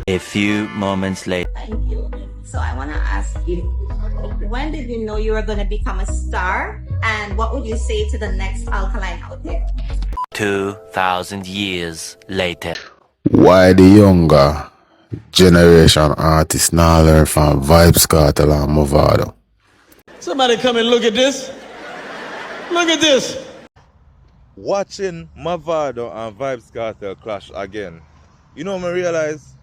A few moments later. Thank you. So I want to ask you, when did you know you were going to become a star? And what would you say to the next Alkaline out there? 2,000 years later. Why the younger generation artists now learn from Vibes Cartel and Movado? Somebody come and look at this. Look at this. Watching Movado and Vibes Cartel clash again. You know me realize?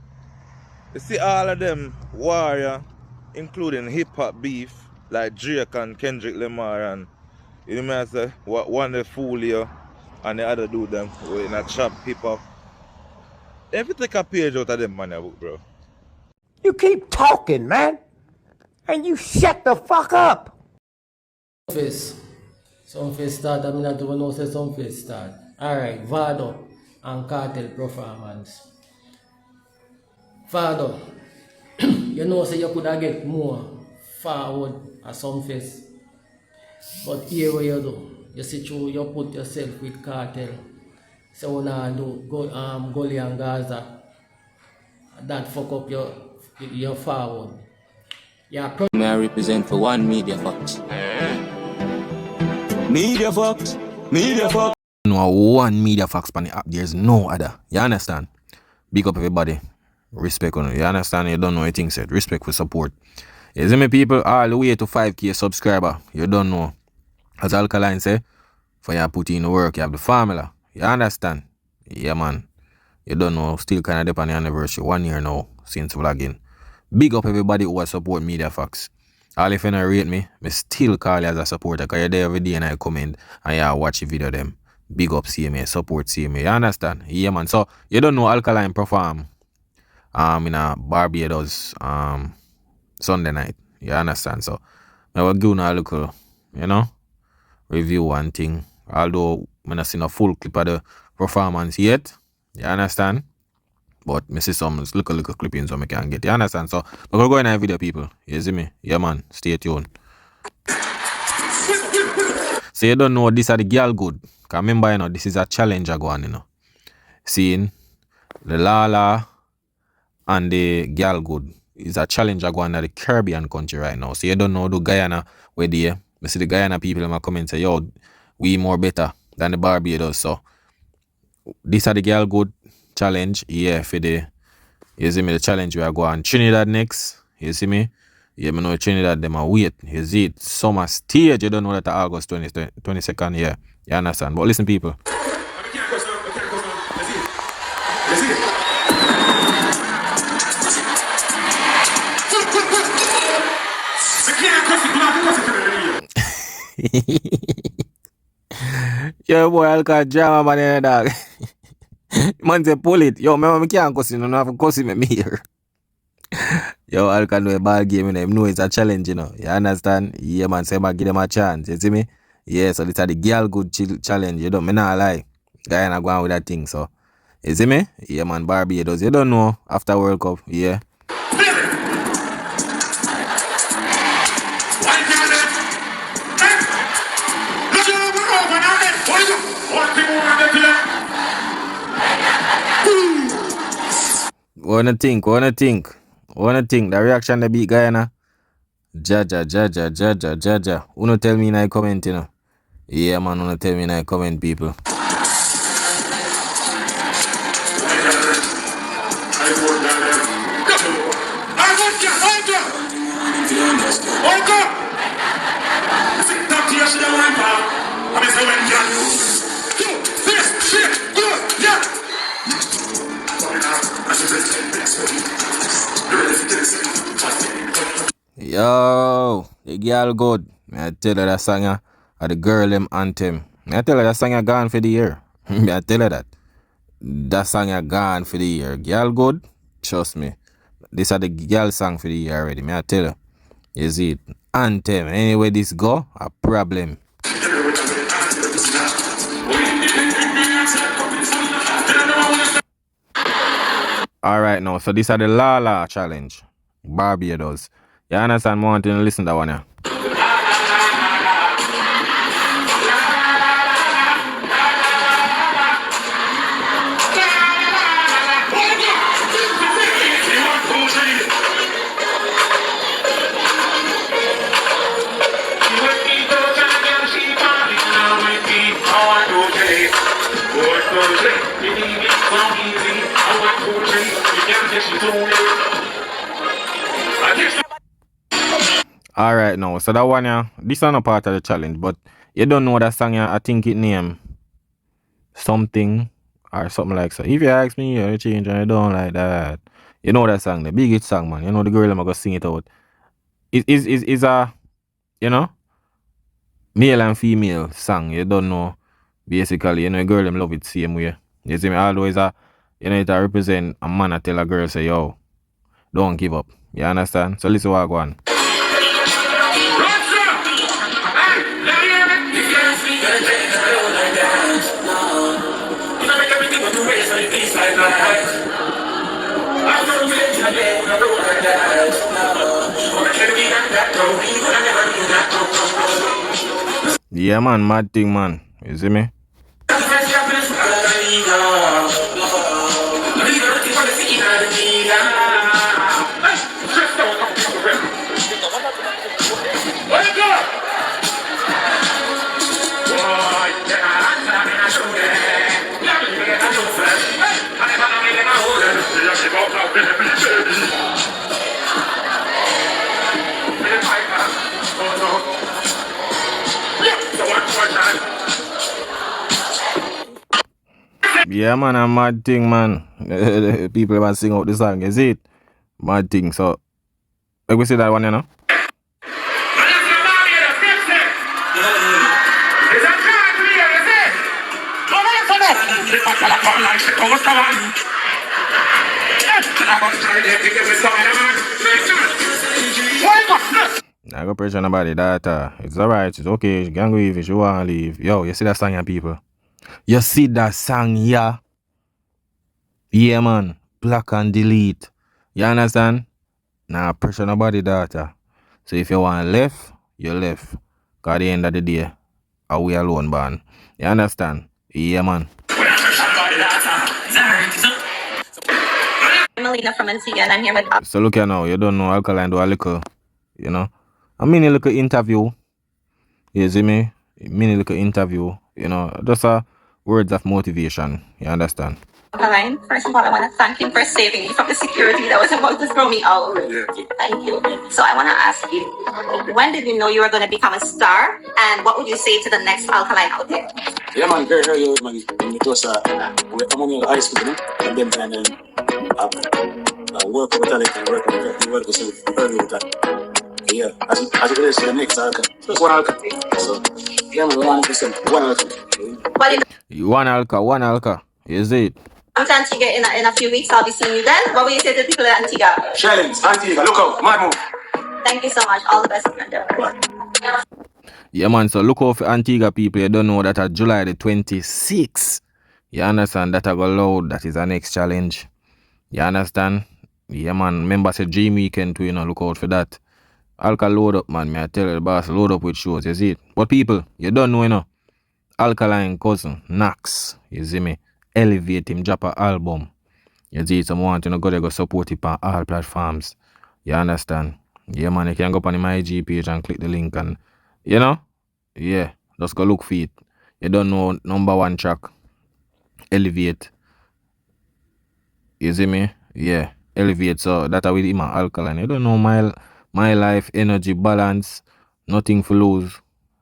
You see all of them warrior, including hip-hop beef, like Drake and Kendrick Lamar, and you know me I say, one they fool you, and the other do them in a trap hip-hop. If you take a page out of them man book, bro. You keep talking, man, and you shut the fuck up. Sumfest start, I mean I don't know say Sumfest start. Alright, Vado and Cartel performance. Vado, you know say you could have get more forward at Sumfest. But here what you do, you see through you put yourself with Cartel. So now do Gully and Gaza. That fuck up your forward. Yeah, may I represent for one Media Fox. Media Fox. Media Fox. No one Media Fox on the app. There's no other. You understand? Big up everybody. Respect on it. You understand? You don't know anything said. Respect for support. You see me people all the way to 5K subscriber. You don't know. As Alkaline say, for you put in the work, you have the formula. You understand? Yeah man. You don't know. Still kind of depend on the anniversary. 1 year now since vlogging. Big up everybody who support Media Fox. All if you don't rate me, I still call you as a supporter because you're there every day and I comment and you watch the video them. Big up CMA, support CMA. You understand? Yeah man. So you don't know Alkaline perform in a Barbados Sunday night. You understand? So I will give you a little, review one thing. Although I not seen a full clip of the performance yet. You understand? But I see some little clippings so I can get. You understand? So we're going to go in a video, people. You see me? Yeah man, stay tuned. So you don't know this are the Gyal good. Because remember, this is a challenge I go on, Seeing the Lala and the Gyal good is a challenge I go on at the Caribbean country right now. So you don't know the Guyana where they I see the Guyana people in my comments say, yo, we more better than the Barbados. So this are the Gyal good challenge. Yeah, for the you see me the challenge we are going Trinidad next. You see me? Yeah, me know Trinidad them are wait. You see it summer stage. You don't know that August 22nd, yeah. You understand? But listen people. Yo boy, I'll call drama man dog. Man say pull it. Yo, me can't cuss no have to cuss me here. Yo, I'll can do a ball game and know it's a challenge, You understand? Yeah man, say give them a chance. You see me? Yeah, so this is the Gyal good challenge. You don't me not lie. Guy not going with that thing, so you see me? Yeah man, Barbados. You don't know after World Cup, yeah. Wanna think. The reaction the big Guyana. Jaja. Uno tell me in a comment, Yeah man, uno tell me in a comment, people. Yo, the Gyal good. I tell her that song are the girl them anthem. I tell her that song are gone for the year. I tell her that. That song are gone for the year. Gyal good, trust me. This are the Gyal song for the year already. I tell her. You see it? Anthem. Anyway this go, a problem. Alright now, so this are the Lala challenge. Barbados. You understand more wanting to listen to that one here? Alright now, so that one yeah, this is not part of the challenge, but you don't know that song yeah, I think it name something or something like so. If you ask me, you change and you don't like that. You know that song, the biggest song, man. You know the girl I'm gonna sing it out. Is a you know male and female song. You don't know basically, you know, a girl them love it same way. You see me, always you know, it a represent a man that tell a girl say, yo, don't give up. You understand? So listen what I go on. Yeah man, mad thing man. You see me? Yeah man, a mad thing man. People want sing out the song, is it? Mad thing, so let me see that one, you know? I go pressure nobody that it's alright, it's okay, you can go if you want to leave. Yo, you see that song here, people? You see that song here? Yeah man, block and delete. You understand? Nah, pressure nobody that. So if you want left, you left. Cause at the end of the day, are we alone, man? You understand? Yeah man. I'm Melina from Antigua and I'm here with So look here now, you don't know Alkaline do a little, you know. A mini little interview. You see me? A mini little interview, you know, just words of motivation. You understand? Alkaline. First of all, I want to thank him for saving me from the security that was about to throw me out. Thank you. So I want to ask you, when did you know you were going to become a star? And what would you say to the next Alkaline out there? Yeah, man, very early, man. It was I'm only in high school, you know, and then work with talent and work with yourself early with that. Yeah, as it is to the next Alka. Just one Alka. So, yeah, man, 100%. One Alka. One Alka. Is it? I'm to Antigua in a few weeks. I'll be seeing you then. What will you say to the people in Antigua? Challenge, Antigua, look out, mad move. Thank you so much. All the best. Yeah, man, so look out for Antigua people. You don't know that at July the 26th, you understand, that I go loud. That is our next challenge. You understand? Yeah, man. Remember, say Dream Weekend too, you know, look out for that. Alka load up, man. May I tell you, the boss, load up with shows, you see it? But people, you don't know, you know, Alkaline cousin, Nax, you see me? Elevate him, drop an album. You see, someone want to go there, go support it on all platforms. You understand? Yeah, man, you can go up on my IG page and click the link and, you know? Yeah, just go look for it. You don't know number one track. Elevate. You see me? Yeah, Elevate. So that with him Alkaline. You don't know my life, energy, balance, nothing for lose,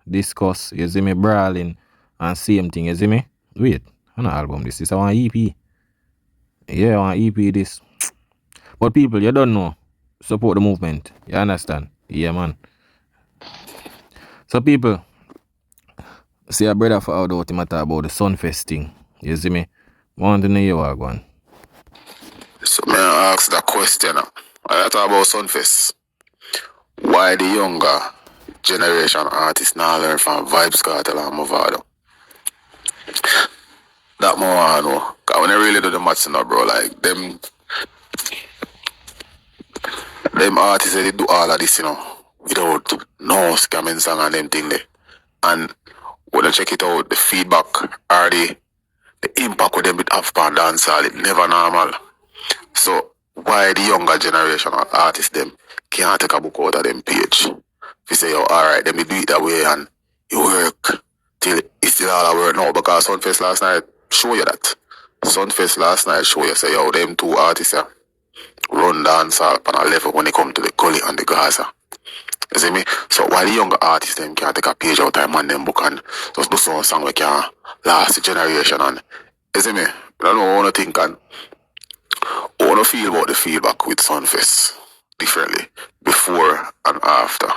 discuss, you see me, brawling, and same thing, you see me? Wait, on an album this is I want EP. Yeah, I want EP this. But people, you don't know. Support the movement. You understand? Yeah, man. So people, see a brother for out him matter about the Sumfest thing. You see me? I want to know you are going. So may I ask that question? I talk about Sumfest. Why the younger generation artists now learn from Vybz Kartel and Mavado? That more I know. Cause when I really do the maths now, bro, like them artists they do all of this, you know, without no scamming song and them thing there. And when I check it out, the feedback or the impact with them with Afghan dancehall, it never normal. So why the younger generation artists them can't take a book out of them page? If you say, oh, alright, then we do it that way and you work till it's still all work now, because Sumfest last night show you that. Sumfest last night show you say, yo, them two artists run dancehall on a level when it come to the Gully and the Gaza. You see me? So while the younger artists them can take a page out of man them book and just do some song we can last the generation and you see me? I don't know what I think and I want to feel about the feedback with Sumfest differently before and after.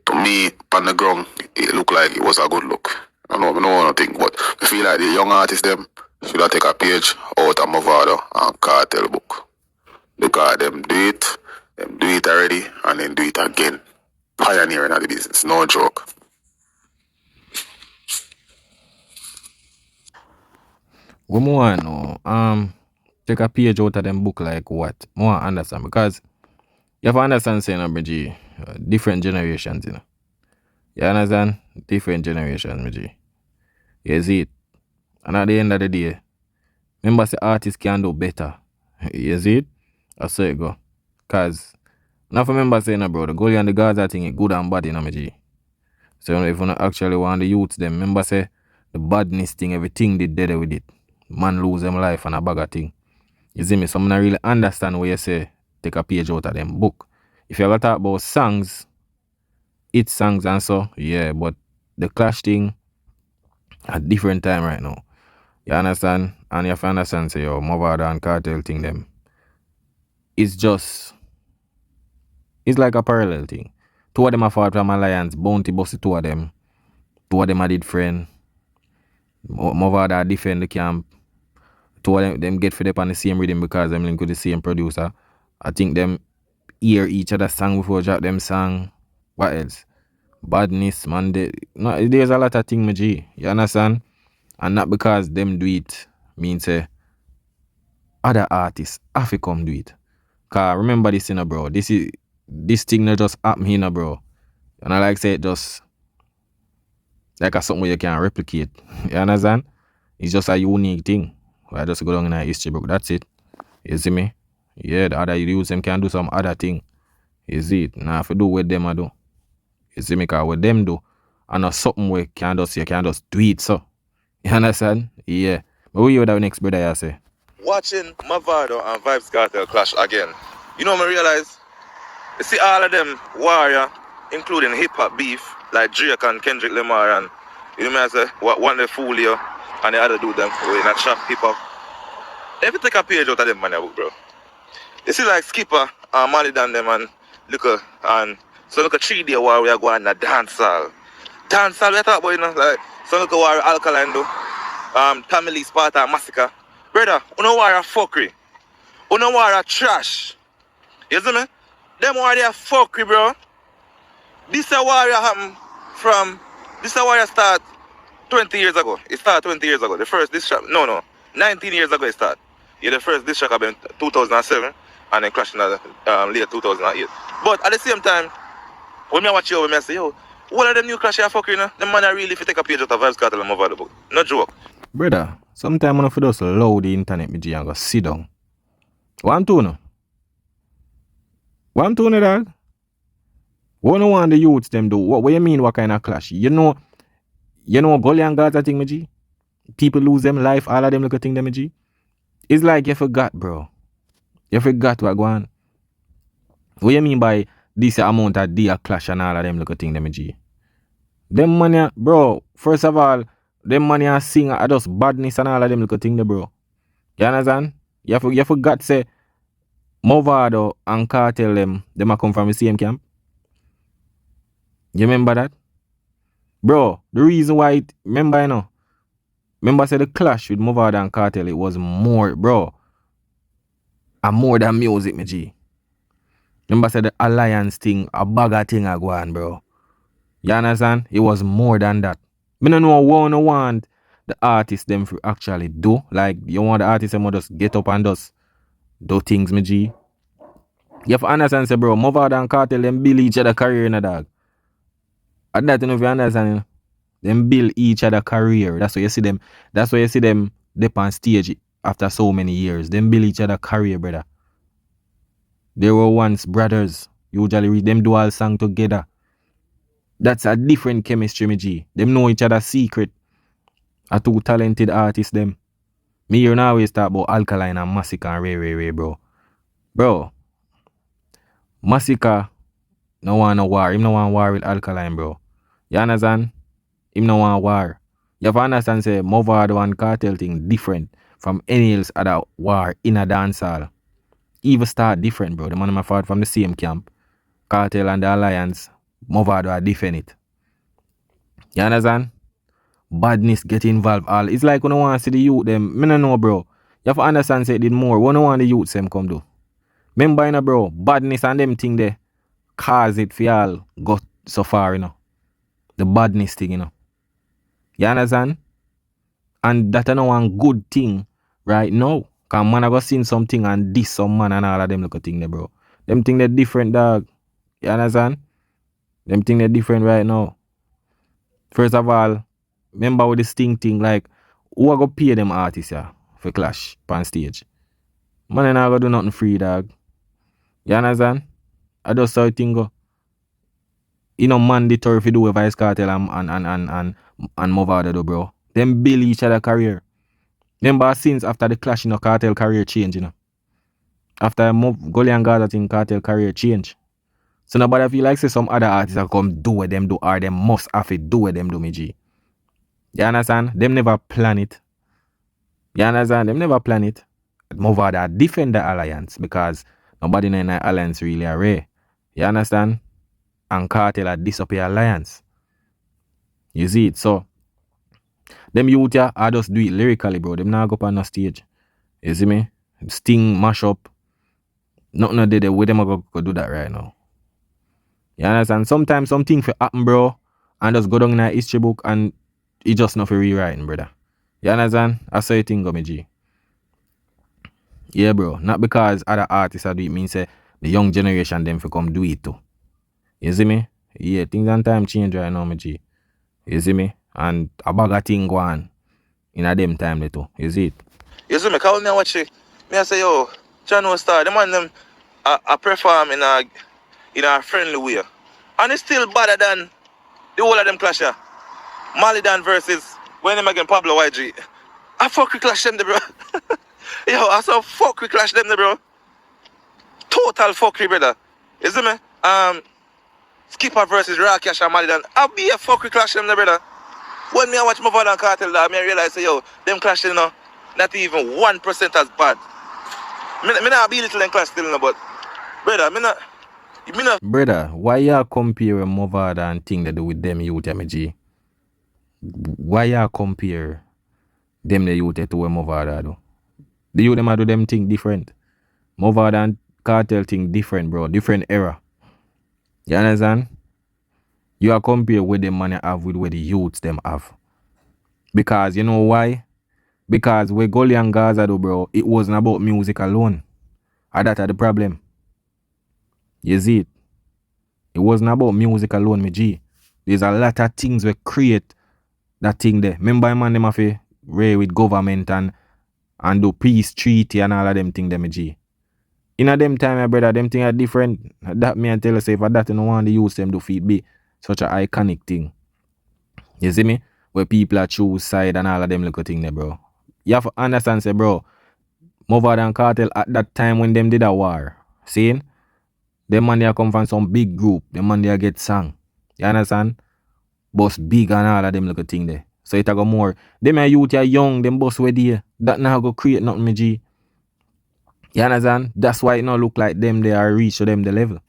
To me, on the ground, it looked like it was a good look. I don't know what I think, but I feel like the young artists them should have take a page out of Movado and Cartel book. Because them do it already, and then do it again. Pioneering of the business, no joke. What more I know? Take a page out of them book like what? More I understand because you have to understand saying G, different generations, you know. You understand? Different generations, G. You see it? And at the end of the day, remember say artists can do better. You see it? That's how it go. Cause now remember saying bro, the Gully and the Gaza thing is good and bad, you know, G. So if you not actually want the youths them, remember say the badness thing, everything they did with it. Man lose them life and a bag of thing. You see me? So I don't really understand what you say. Take a page out of them book. If you ever talk about songs, it's songs and so, yeah, but the clash thing at different time right now. You understand? And you have to understand, say, yo, Movado and Cartel thing them. It's like a parallel thing. Two of them are fought from Alliance, Bounty Bossy, two of them. Two of them are did friend. Movado defend the camp. Two of them get fed up on the same rhythm because them link with the same producer. I think them hear each other's song before drop them song. What else? Badness, man. There's a lot of things, my G. You understand? And not because them do it means say other artists have to come do it. Cause remember this, you know, bro. This thing not just happen here, bro. And I like say it just like a something where you can replicate. You understand? It's just a unique thing. I just go down in a history book. That's it. You see me? Yeah, the other youths them can do some other thing. You see it? Now if you do what them I do. You see me? Cause what them do, and not something where you can just do it, so. You understand? Yeah. But who you with our next brother you say? Watching Movado and Vybz Kartel clash again. You know me realize? You see all of them warrior, including hip-hop beef, like Drake and Kendrick Lamar and you know me I say, one they fool you and the other do them in a trap hip-hop. If you take a page out of them man book, bro. You see like Skipper and Mali done them and look and so look a 3-day war we are going to dance hall. Dance hall we talk about, you know, like so look a war Alkaline do. Tamil Lee Sparta Massacre. Brother, you know war a fuckery. You know war a trash. You see me? Them war they a fuckery, bro. This a war start 20 years ago. It started 20 years ago. The first diss track, 19 years ago it started. Yeah, the first diss track happened in 2007 and then crashed in late 2008. But at the same time, when I watch you over, I say, yo, what are them new clash here fuckery, you know? Them man are really if you take a page out of Vybz Kartel and Movado book. No joke. Brother, sometimes when I just load the internet, me G, and go sit down. What I'm doing? What I'm doing, dog? What no want the youths them do? What you mean what kind of clash? You know Gully and Gaza thing, me G? People lose them life, all of them little thing, them, me G? It's like you forgot, bro. You forgot what go on. What you mean by this amount of day clash and all of them little thing, them, me G? Them money, bro, first of all, them money are sing are just badness and all of them little thing, bro. You understand? You forgot say Movado and Cartel them a come from the same camp. You remember that? Bro, the reason why remember you know. Remember say the clash with Movado and Cartel, it was more, bro. And more than music, me G. Remember say the alliance thing, a bagger thing a go on, bro. You understand? It was more than that. Me no know what I want the artists them to actually do. Like you want the artists them just get up and just do things, me G. You have to understand, say, bro, Movado and Cartel them build each other career in a dog. And that you know if you understand, you know, them build each other career. That's why you see them. That's why you see them dip on stage after so many years. Them build each other career, brother. They were once brothers. Usually read them dual song together. That's a different chemistry, me G. Them know each other's secret. A two talented artists, them. Me here now always talk about Alkaline and Massacre and Ray, bro. Bro, Massacre no want no war. Him no want war with Alkaline, bro. You understand? Him no want war. You have to understand, say, Movado and Cartel thing different from any else other war in a dance hall. Even start different, bro. The man of fought from the same camp. Cartel and the Alliance, Movado are defend it. You understand? Badness get involved all. It's like when I want to see the youth them. Me no know, bro. You have to understand, say, it did more. When I want the youth them come do. Remember, you know, bro, badness and them thing there cause it for y'all go so far, you know. The badness thing, you know. You understand? And that I know one good thing right now. Cause man I go seen something and this some man and all of them look a thing there, bro. Them thing they different, dog. You understand? Them thing they different right now. First of all, remember with this thing, like, who I go pay them artists, yeah, for clash on stage? Man ain't not gonna do nothing free, dog. You understand? I just saw a thing go. You know, mandatory if you do with Vice Cartel and Movado do, bro. Them build each other career. Remember since after the clash, you know, Cartel career change, you know. After Gully and Gaza thing, Cartel career change. So nobody feel like say some other artists that come do what them do or them must have it do what them do, me G. You understand? Them never plan it. You understand? Them never plan it. Movado defend the alliance because nobody in the alliance really are rare. You understand? And Cartel are disappear alliance. You see it? So them youth here, I just do it lyrically, bro. Them not go up on the stage. You see me? Sting, mash up. Nothing of the way them go do that right now. You understand? Sometimes something for happen, bro, and just go down in a history book and it just not for rewriting, brother. You understand? I saw it thing go, me G. Yeah, bro. Not because other artists are do it means say the young generation them for come do it too. You see me? Yeah, things and time change right now, me G. You see me? And a bag of thing go on in a them time they too. You see it? You see me, call me and watch it. Me I say, yo, Channel Star, them and them I perform in a friendly way. And it's still better than the whole of them clash here. Malidan versus when them again Pablo YG. I fuck we clash them there, bro. Yo, I saw fuck we clash them there, bro. Total fuckery, brother. You see me? Skipper versus Rakesh and Malidan. I'll be a fuck we clash them there, brother. When me I watch Movado and Cartel, I realize, say, yo, them clash, you know, not even 1% as bad. Me not be little in class still, no, but brother, me not. Brother, why you compare Movado and thing they do with them youth, MG? Why you compare them the youth to what Movado do? The youth them do them thing different. Movado and Cartel thing different, bro. Different era. You understand? You are compare what them money have with what the youths them have. Because you know why? Because with Gully and Gaza do, bro, it wasn't about music alone. And that's the problem. You see it? It wasn't about music alone, me G. There's a lot of things we create that thing there. Remember, man, them have to raid with government and do peace treaty and all of them things there, me G. In a them time, my brother, them things are different. That me and tell you, say, if that you don't want to use them to feed be such an iconic thing. You see me? Where people are choose side and all of them little thing there, bro. You have to understand, say, bro, Movado and Cartel at that time when them did a war, seeing? Them man they come from some big group. Them man they get sang. You understand? Boss big and all of them little thing there. So it a go more. Them youth are young, them boss way there. That now go create nothing, me G. You understand? That's why it not look like them they are reach to them the level.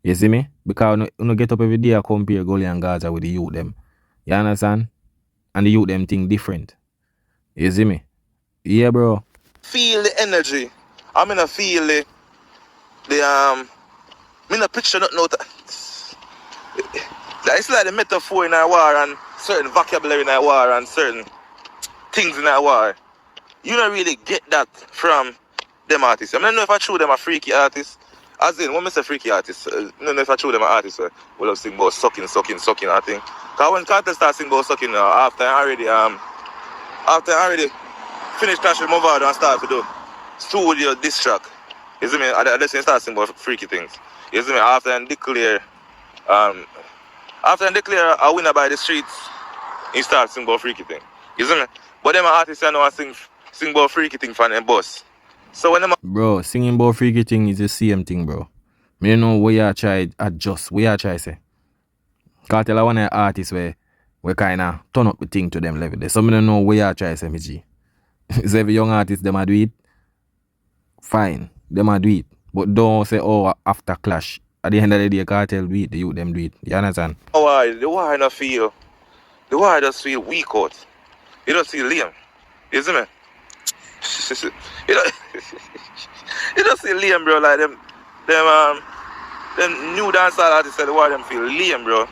You see me? Because you no get up every day and compare Gully and Gaza with the youth them. You understand? And the youth them think different. You see me? Yeah, bro. Feel the energy. I mean, I feel the me no picture nothing out. It's like the metaphor in our war and certain vocabulary in our war and certain things in our war. You don't really get that from them artists. I mean, I don't know if I show them a freaky artist. As in, when I say freaky artist, I don't know if I show them an artist will have sing about sucking, I think. Because when Carter starts singing about sucking, after I already finished clashing Movado and start to do studio diss track. You see me? I start singing about freaky things. You see me? After I declare a winner by the streets, he starts singing about freaky thing. You see me? But them artists I know I sing about freaky thing for them boss. So when them bro, singing about freaky thing is the same thing, bro. Me know where you try adjust, where you try say. Cartel are one of the artists where kinda turn up the thing to them level. So me don't know where you try say me G. Is every young artist them a do it? Fine, them a do it. But don't say oh after clash. At the end of the day, Cartel do it, the youth them do it. You understand? Why? The war not feel. The war just feel weak out. You don't feel lame. You see me? you don't you don't see lame, bro. Like them new dancehall artists say the war them feel lame, bro.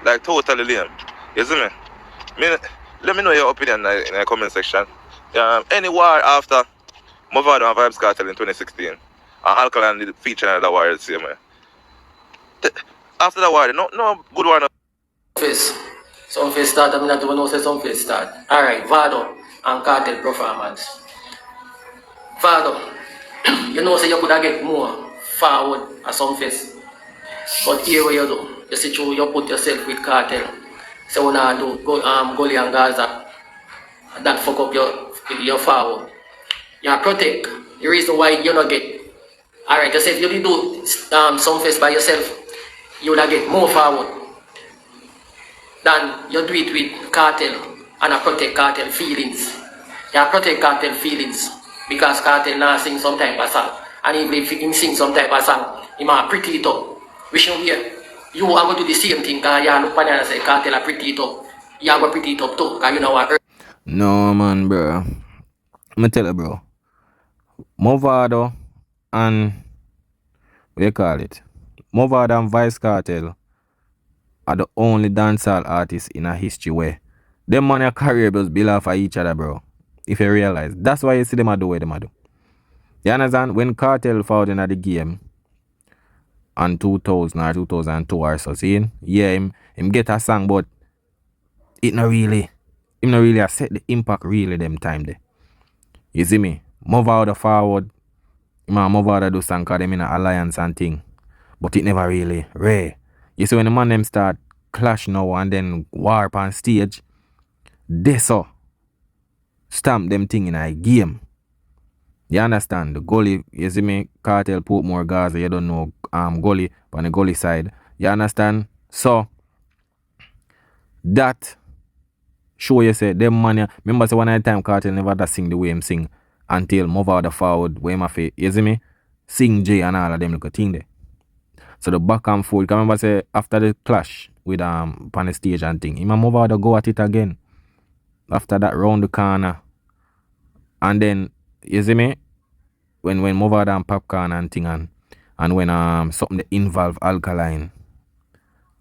Like totally lame. You see me? Let me know your opinion in the comment section. Any war after Movado and Vibes Cartel in 2016 and Alkaline did feature another war the same way. After that war, no good one. Sumfest start, I mean, I don't know say Sumfest start. Alright, Vado and Cartel performance. Vado, you know say you could have get more forward at Sumfest. But here what you do, you see you put yourself with Cartel. So when I do Gully and Gaza, that fuck up your forward. You protect the reason why you not get. Alright, you say if you did do Sumfest by yourself, you would get more forward than you do it with Cartel and I protect Cartel feelings. You protect Cartel feelings because Cartel now sing some type of song. And even if he sing some type of song, he might pretty it up. We should hear. You are going to do the same thing because you look at and say Cartel are pretty it up. You are going to pretty it up too because you know what. No man, bro. Me tell you, bro. Movado and what you call it? Movado and Vice Cartel are the only dancehall artists in a history where them money career just build off of each other, bro. If you realize. That's why you see them do what them do. You understand? When Cartel fought in the game on 2000 or 2002 or so, see? Yeah, him get a song, but him not really set the impact really them time there. You see me? Move out the forward. Move out do song cause them in an alliance and thing. But it never really rare. You see when the man them start clash now and then warp on stage, they so stamp them thing in a game. You understand? The Gully, you see me, Cartel put more Gaza, you don't know Gully on the Gully side. You understand? So that show you say them money. Remember say one at the time Cartel never does sing the way him sing until move out the forward where him a you see me? Sing J and all of them look a thing there. So the back and forth, can remember say after the clash with on the stage and thing, he move out to go at it again. After that round the corner. And then you see me? When move out and popcorn and thing and when something that involve Alkaline,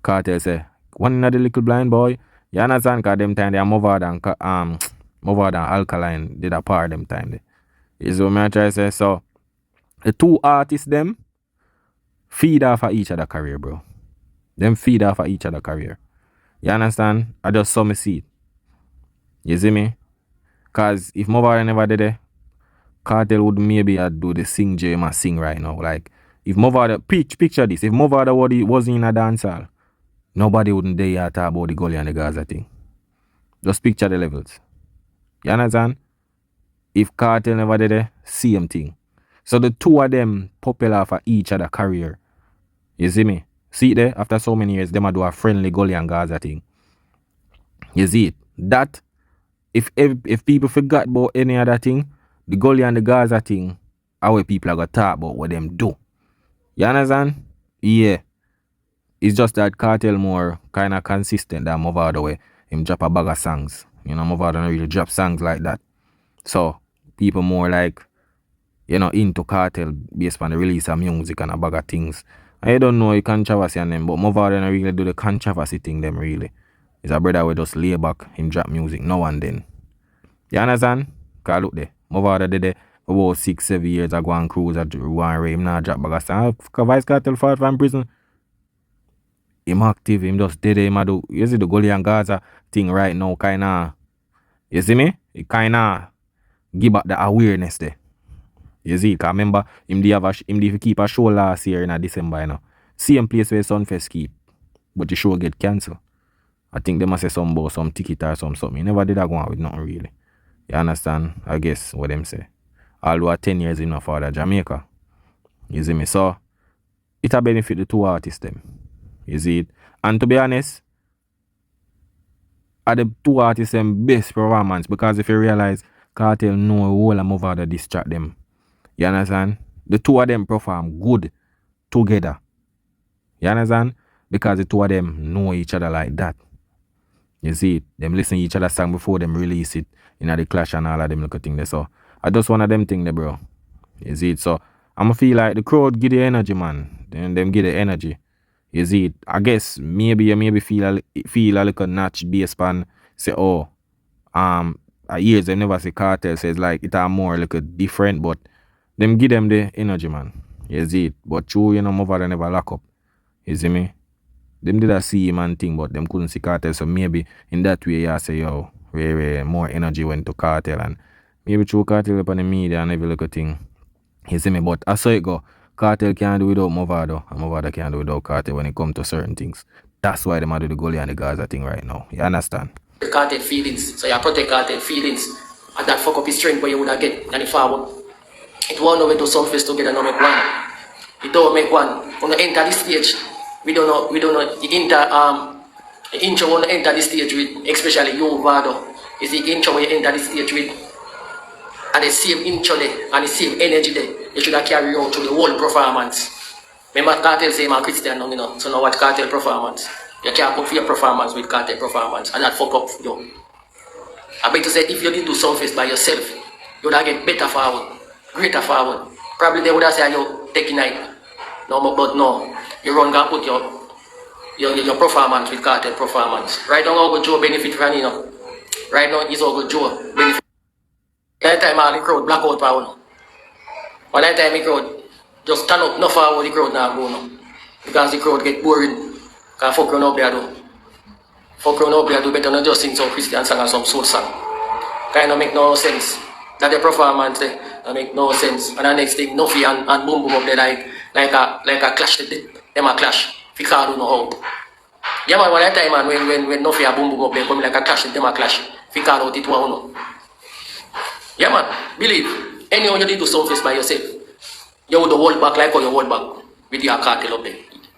Cartel say, one of the little blind boy, you understand? Cause them time they move out and Alkaline did a part them time there. Is what I try to say. So the two artists them feed off of each other career, bro. Them feed off of each other career. You understand? I just saw me see it. You see me? Cause if Movado never did it, Cartel would maybe do the sing J must sing right now. Like if Movado picture this, if Movado wasn't in a dancehall, nobody wouldn't dare talk about the Gully and the Gaza thing. Just picture the levels. You understand? If Cartel never did it, same thing. So the two of them popular for each other career. You see me? See it there? After so many years, them do a friendly Gully and Gaza thing. You see it? That if people forgot about any other thing, the Gully and the Gaza thing, how people are gonna talk about what them do. You understand? Yeah. It's just that Cartel more kinda consistent than Movado way. Him drop a bag of songs. You know, Movado don't really drop songs like that. So people more like, you know, into Cartel based on the release of music and a bag of things. I don't know the controversy on them, but Movado don't really do the controversy thing them really. It's a brother who just lay back, him drop music now and then. You understand? Cause look there. Movado did it for about 6-7 years. I go on cruise, I go on rave, him now drop bag of song. Vice Cartel fought from prison. Him active, him just did it, him do. You see the Gully and Gaza thing right now, kinda. You see me? It kinda give back the awareness there. You see, cause remember him keep a show last year in December, you know. Same place where Sumfest keep. But the show get cancelled. I think they must say some ticket or something. He never did that go on with nothing really. You understand? I guess what them say. Although 10 years in my father Jamaica. You see me? So it a benefit the two artists them. You see it? And to be honest, are the two artists them best performance because if you realize Cartel know a whole of Mavado distract them. You understand? The two of them perform good together. You understand? Because the two of them know each other like that. You see it? Them listen to each other's song before them release it in the clash and all of them little thing there. So I just one of them thing there, bro. You see it? So I'ma feel like the crowd give the energy, man. Then them give the energy. You see it? I guess maybe you feel a little notch based on say, oh, years they never say Cartel says like it are more like a different, but them give them the energy, man. You see it? But true, you know, Mavado never lock up. You see me? Them did a see man thing, but them couldn't see Cartel. So maybe in that way, you say, yo, way more energy went to Cartel, and maybe through Cartel up on the media and every little thing. You see me? But I saw it go. Cartel can't do without Mavado, and Mavado can't do without Cartel when it comes to certain things. That's why they do the Gully and the Gaza thing right now. You understand? Cartel feelings, so you protect Cartel feelings, and that fuck up his strength where you would have get and forward. It won't know when to Sumfest together, no make one. It don't make one. When you enter this stage, we don't know the intro when you enter this stage with, especially you, Vado, is the intro when you enter this stage with, and the same intro there, and the same energy there, you should have carried out to the whole performance. Remember Cartel say I'm a Christian now, you know, so now watch Cartel performance. You can't put for your performance with Cartel performance, and that fuck up you. I bet to say if you did do Sumfest by yourself, you would have get better forward, greater forward. Probably they would have said you taking night. No, but no, you run and put your performance with Cartel performance. Right now, how good Joe benefit from you know. Right now, it's all good Joe benefit. That time all the crowd black out power. But that time the crowd just stand up, no forward the crowd now go now. Because the crowd get boring. Because fuck run up there do. Fuck run up there do better not just sing some Christian song or some soul song. Kind of make no sense. That the performance that make no sense. And the next thing, Nuffy and Boom Boom up there like a clash. Them a clash. If you can't do no how. Yeah man, one time man when Nuffy and Boom Boom up there come like a clash, them a clash. If you can't do it one no. Yeah man, believe. Anyone you did do Sumfest by yourself, you would hold back like how you hold back with your Cartel up there.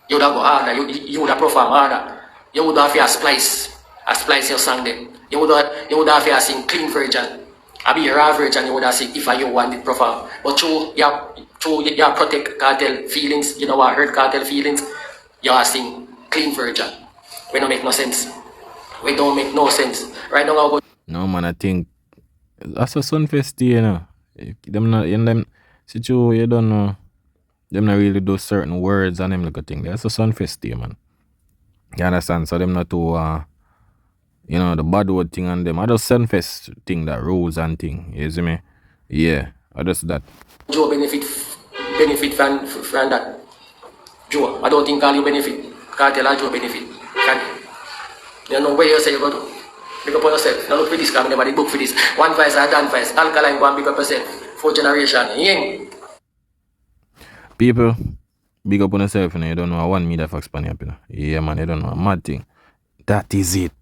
You would have go harder, you would have perform harder. You would have to splice your song there. You would have to sing clean version. I be a raw version, you would have sing if you want it perform. But through you protect Cartel feelings, you know what hurt Cartel feelings, you have sing clean version. We don't make no sense. We don't make no sense. Right now I go. No man, I think that's a Sumfest, you know. Them not in them situation, you don't know. Them not really do certain words and them like a thing. That's a Sumfest day, man. You understand? So them not too you know, the bad word thing on them. I just Sumfest thing, that rules and thing. You see me? Yeah, I just that. Joe benefit from that. Joe, I don't think all you benefit. Cartel and Joe benefit. You know where you say you go to. Big up on yourself. Now look for this, come never book for this. One vice or done vice. Alkaline, go and big up yourself. 4 generation. Ying. People, big up on yourself, you know. You don't know one media fax pan up, you know. Yeah man, you don't know a mad thing. That is it.